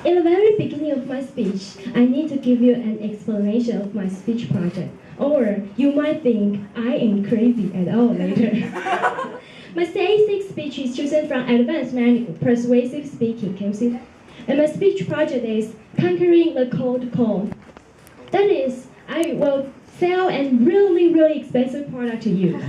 In the very beginning of my speech, I need to give you an explanation of my speech project. Or you might think I am crazy at all later. My basic speech is chosen from Advanced Manual Persuasive Speaking. Can you see that? And my speech project is Conquering the Cold Call. That is, I will sell a really expensive product to you.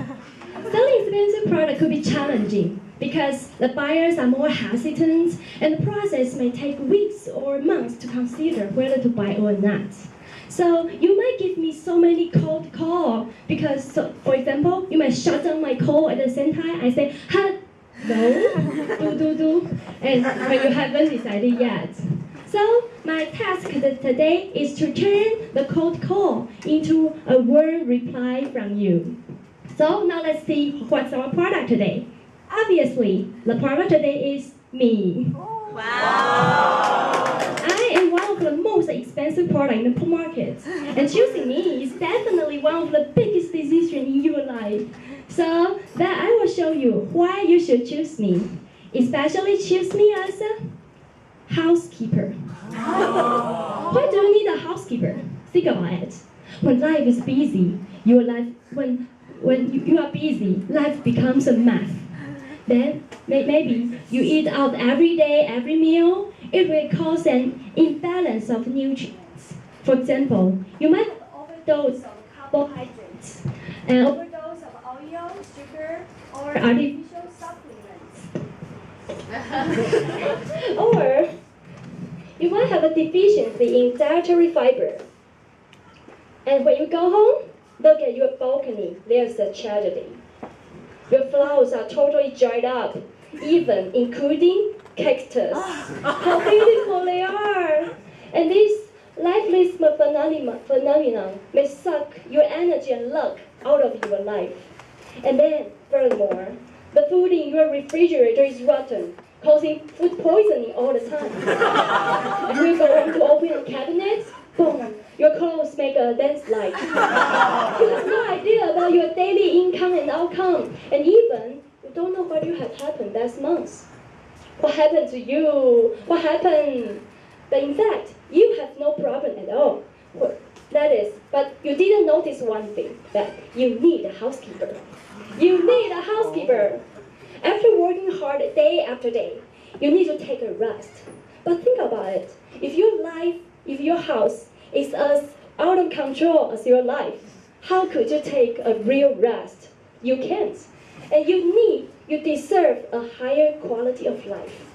Selling expensive product could be challenging because the buyers are more hesitant and the process may take weeks or months to consider whether to buy or not. So you might give me so many cold calls because, for example, you might shut down my call at the same time. I say, hello, do, and when you haven't decided yet. So my task today is to turn the cold call into a warm reply from you. So now let's see what's our product today. Obviously, the product today is me. Wow! I am one of the most expensive products in the market, and choosing me is definitely one of the biggest decisions in your life. So that I will show you why you should choose me, especially choose me as a housekeeper. Why do you need a housekeeper? Think about it. When life is busy, when you are busy, life becomes a mess. Then maybe you eat out every day, every meal. It will cause an imbalance of nutrients. For example, you might overdose of carbohydrates, an overdose of oil, sugar, or artificial supplements. Or you might have a deficiency in dietary fiber. And when you go home, look at your balcony, there's a tragedy. Your flowers are totally dried up, even including cactus. How beautiful they are! And this lifeless phenomenon may suck your energy and luck out of your life. And then, furthermore, the food in your refrigerator is rotten, causing food poisoning all the time. And you go on to open a cabinet, boom, your clothes make a landslide. You have no idea about your daily income and outcome, and even you don't know what you have happened last month. What happened to you? What happened? But in fact, you have no problem at all. Well, that is, but you didn't notice one thing, that you need a housekeeper. You need a housekeeper. After working hard day after day, you need to take a rest. But think about it. If your house is as out of control as your life, how could you take a real rest? You can't. And you deserve a higher quality of life.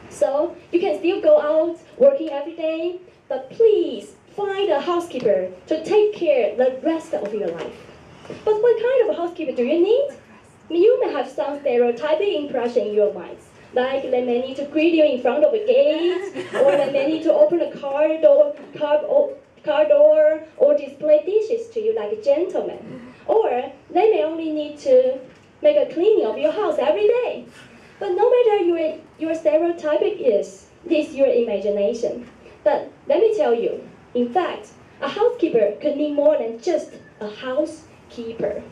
So you can still go out working every day, but please find a housekeeper to take care the rest of your life. But what kind of a housekeeper do you need? You may have some stereotypic impression in your minds, like they may need to greet you in front of a gate, or they may need to open a car door, or display dishes to you like a gentleman. Or they may only need to make a cleaning of your house every day. But no matter your stereotypic is, this is your imagination. But let me tell you, in fact, a housekeeper could mean more than just a housekeeper.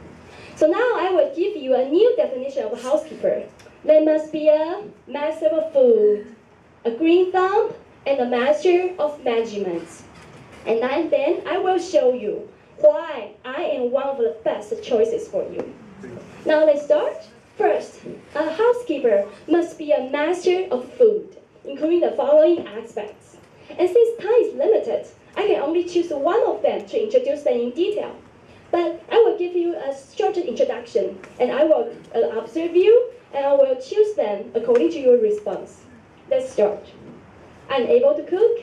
So now I will give you a new definition of a housekeeper. They must be a master of food, a green thumb, and a master of management. And then I will show you why I am one of the best choices for you. Now let's start. First, a housekeeper must be a master of food, including the following aspects. And since time is limited, I can only choose one of them to introduce them in detail. But I will give you a short introduction, and I will observe you, and I will choose them according to your response. Let's start. I'm able to cook.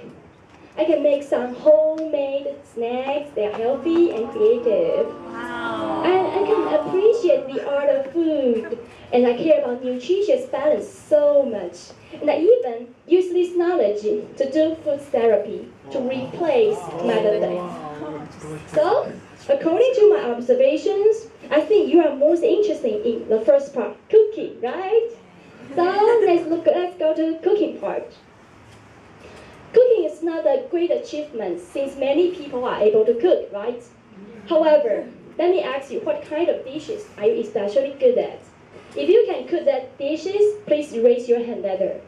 I can make some homemade snacks. They are healthy and creative. Wow. I can appreciate the art of food, and I care about nutritious balance so much. And I even use this knowledge to do food therapy to replace meditation. So, according to my observations, I think you are most interested in the first part, cooking, right? So let's go to the cooking part. Cooking is not a great achievement since many people are able to cook, right? However, let me ask you, what kind of dishes are you especially good at? If you can cook that dishes, please raise your hand later.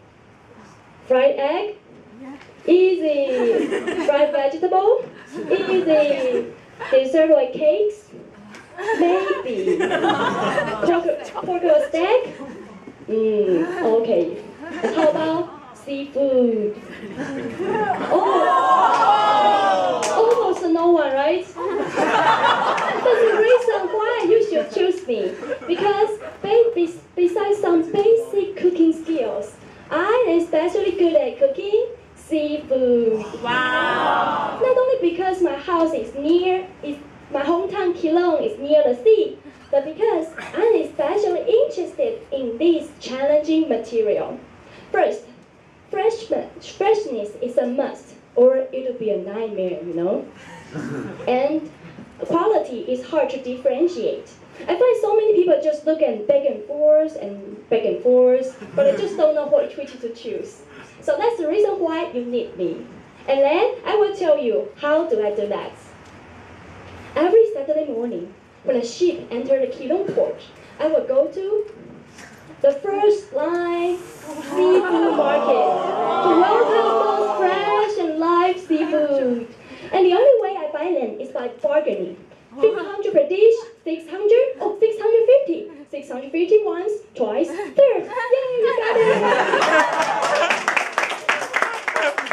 Fried egg, Easy. Fried vegetable? Easy. Dessert like cakes? Maybe. Pork or steak? Okay. And how about seafood? Oh, almost no one, right? That's the reason why you should choose me. Because besides some basic cooking skills, I am especially good at cooking seafood. Wow! Not only because my house is my hometown Keelung is near the sea, but because I'm especially interested in this challenging material. First, freshness is a must, or it'll be a nightmare, you know? And quality is hard to differentiate. I find so many people just look at back and forth, but they just don't know which to choose. So that's the reason why you need me. And then I will tell you how do I do that. Every Saturday morning, when a ship enters the Keelung port, I will go to the first line seafood market to welcome those fresh and live seafood. And the only way I buy them is by bargaining. 500 per dish, 600, 650. 650 once, twice, third. Yay, you got it!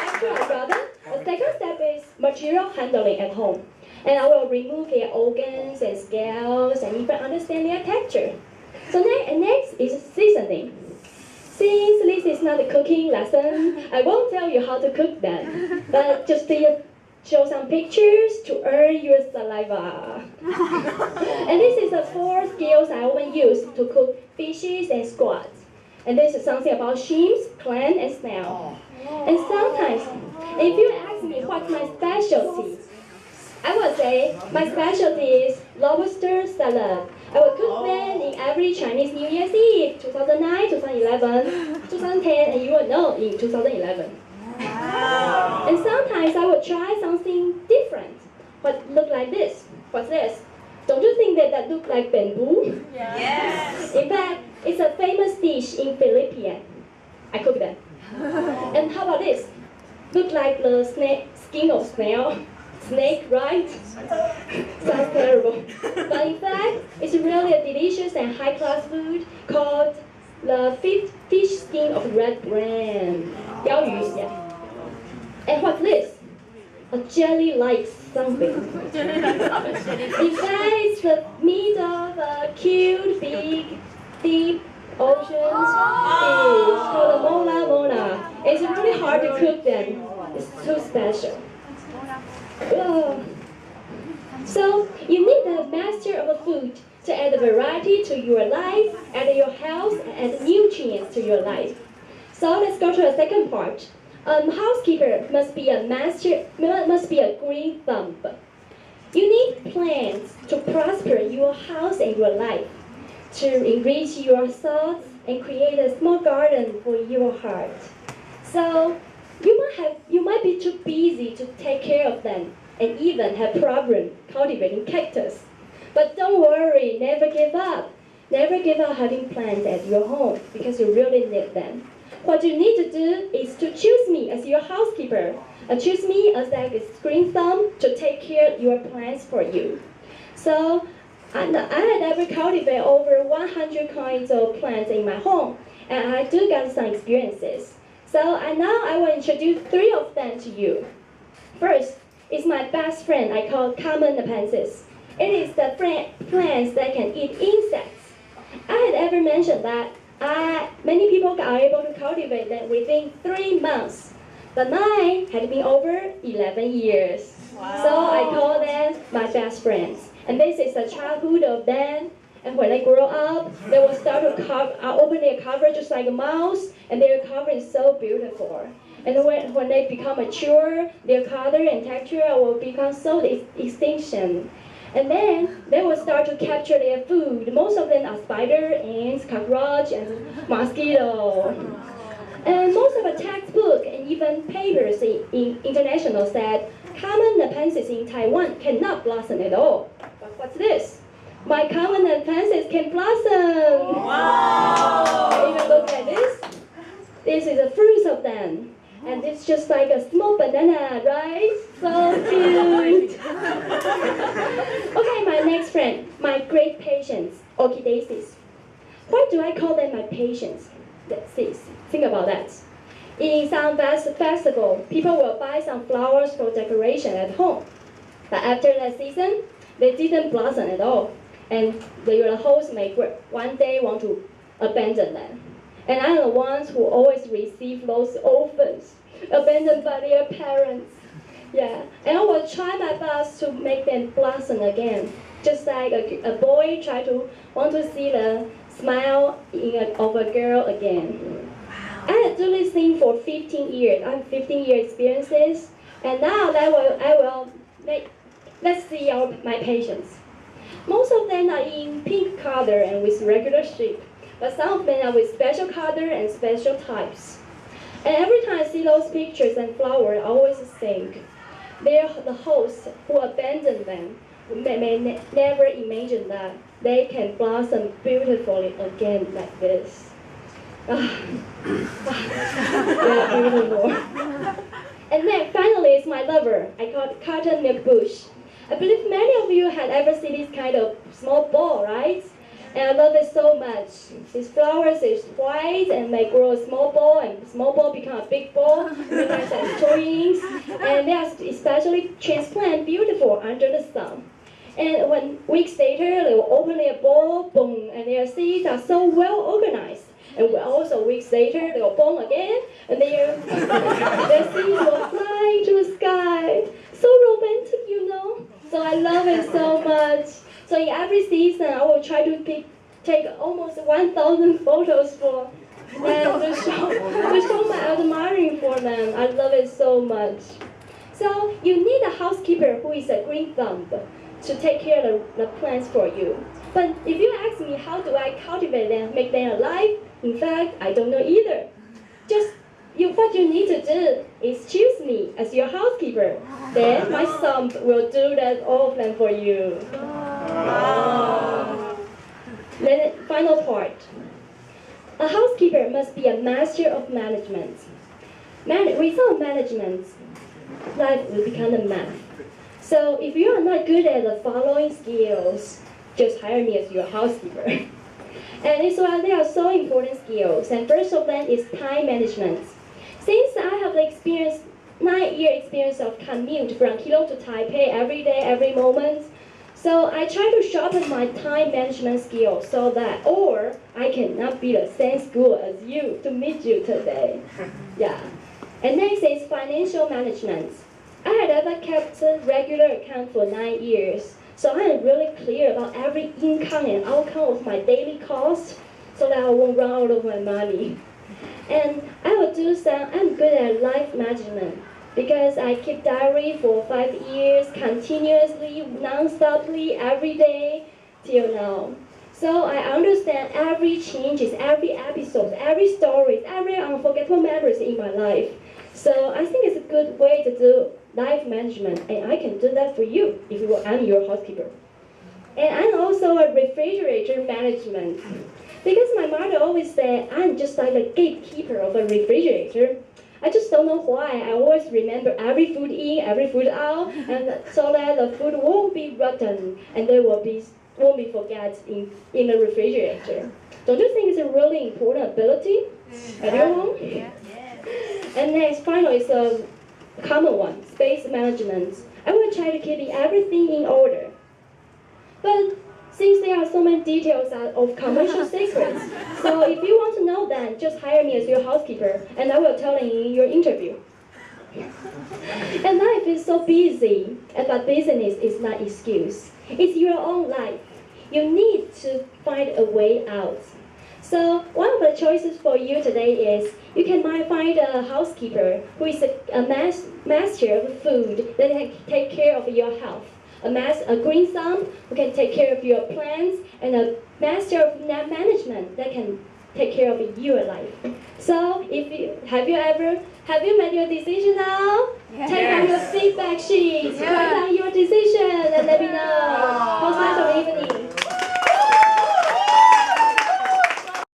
After I got them, the second step is material handling at home. And I will remove their organs and scales and even understand their texture. So next is seasoning. Since this is not a cooking lesson, I won't tell you how to cook them, but just show some pictures to earn your saliva. And this is the 4 skills I often use to cook fishes and squads. And this is something about shrimps, clam, and snail. And sometimes, if you ask me what's my specialty, I would say my specialty is lobster salad. I will cook them in every Chinese New Year's Eve, 2009, 2011, 2010, and you will know in 2011. Wow. And sometimes I will try something different. What look like this? What's this? Don't you think that look like bamboo? Yes. In fact, it's a famous dish in Philippines. I cook them. And how about this? Look like the skin of snail. Snake, right? Sounds terrible. But in fact, it's really a delicious and high-class food called the fish skin of red brand. 鲷鱼, yeah. And what's this? A jelly-like something. In fact, it's the meat of a cute, big, deep ocean fish called a mola. It's really hard to cook them. It's too special. So you need the master of a food to add a variety to your life, add your health, and add nutrients to your life. So let's go to the second part. Housekeeper must be a green thumb. You need plants to prosper your house and your life, to enrich your thoughts and create a small garden for your heart. So you might be too busy to take care of them and even have problems cultivating cactus. But don't worry, never give up. Never give up having plants at your home because you really need them. What you need to do is to choose me as your housekeeper and choose me as that green thumb to take care of your plants for you. So I had ever cultivated over 100 kinds of plants in my home, and I do got some experiences. So now I will introduce 3 of them to you. First is my best friend I call common nepenthes. It is the plants that can eat insects. I had ever mentioned that many people are able to cultivate them within 3 months, but mine had been over 11 years. Wow. So I call them my best friends. And this is the childhood of them. And when they grow up, they will start to open their cover just like a mouse, and their cover is so beautiful. And when they become mature, their color and texture will become so extinction. And then they will start to capture their food. Most of them are spider, ants, cockroach, and mosquito. And most of the textbook and even papers in international said common nepenthes in Taiwan cannot blossom at all. But what's this? My common nepenthes can blossom. Wow! Even look at this. This is the fruits of them. And it's just like a small banana, right? So cute. Okay, my next friend, my great patients, orchidaceae. Why do I call them my patients? Let's see, think about that. In some festival, people will buy some flowers for decoration at home. But after that season, they didn't blossom at all. And the host may one day want to abandon them. And I'm the ones who always receive those orphans abandoned by their parents. Yeah, and I will try my best to make them blossom again. Just like a boy try to want to see the smile of a girl again. I had do this thing for 15 years. I have 15-year experiences, and now I will make. Let's see my patients. Most of them are in pink color and with regular shape, but some of them are with special color and special types. And every time I see those pictures and flowers, I always think they're the hosts who abandoned them. May never imagine that they can blossom beautifully again like this. Yeah, beautiful. And then finally is my lover. I call it cotton milk bush. I believe many of you had ever seen this kind of small ball, right? And I love it so much. These flowers is white and they grow a small ball, and small ball become a big ball. Sometimes as twins, and they are especially transplant beautiful under the sun. And when weeks later, they will open their ball, boom, and their seeds are so well organized. And also weeks later, they will boom again, and their seeds will fly to the sky. So romantic, you know. So I love it so much. So in every season, I will try to take almost 1,000 photos for them to show my admiring for them. I love it so much. So you need a housekeeper who is a green thumb to take care of the plants for you. But if you ask me how do I cultivate them, make them alive, in fact, I don't know either. What you need to do is choose me as your housekeeper. Then my thumb will do that all of them for you. Wow. Then final part. A housekeeper must be a master of management. Without management, life will become a math. So if you are not good at the following skills, just hire me as your housekeeper. And it's why they are so important skills. And first of them is time management. Since I have the 9-year experience of commute from Kilo to Taipei every day, every moment, so I try to sharpen my time management skills so that, or I cannot be the same school as you to meet you today. Yeah. And next is financial management. I had ever kept a regular account for 9 years, so I am really clear about every income and outcome of my daily costs so that I won't run out of my money. And I'm good at life management because I keep diary for 5 years continuously, non-stoply, every day till now. So I understand every changes, every episode, every story, every unforgettable memories in my life. So I think it's a good way to do life management, and I can do that for you if I'm your housekeeper. And I'm also a refrigerator management. Because my mother always said I'm just like a gatekeeper of a refrigerator. I just don't know why. I always remember every food in, every food out, and so that the food won't be rotten and they won't be forgotten in the refrigerator. Don't you think it's a really important ability at your home? Yeah. And next, finally, is a common one, space management. I will try to keep everything in order. But since there are so many details of commercial secrets, so if you want to know that, just hire me as your housekeeper, and I will tell you in your interview. And life is so busy, but business is not an excuse. It's your own life. You need to find a way out. So one of the choices for you today is you can find a housekeeper who is a master of food that can take care of your health. A green thumb who can take care of your plants, and a master of management that can take care of your life. So have you made your decision now? Yes. Take out your feedback sheets, write down your decision, and let me know. Have a nice evening.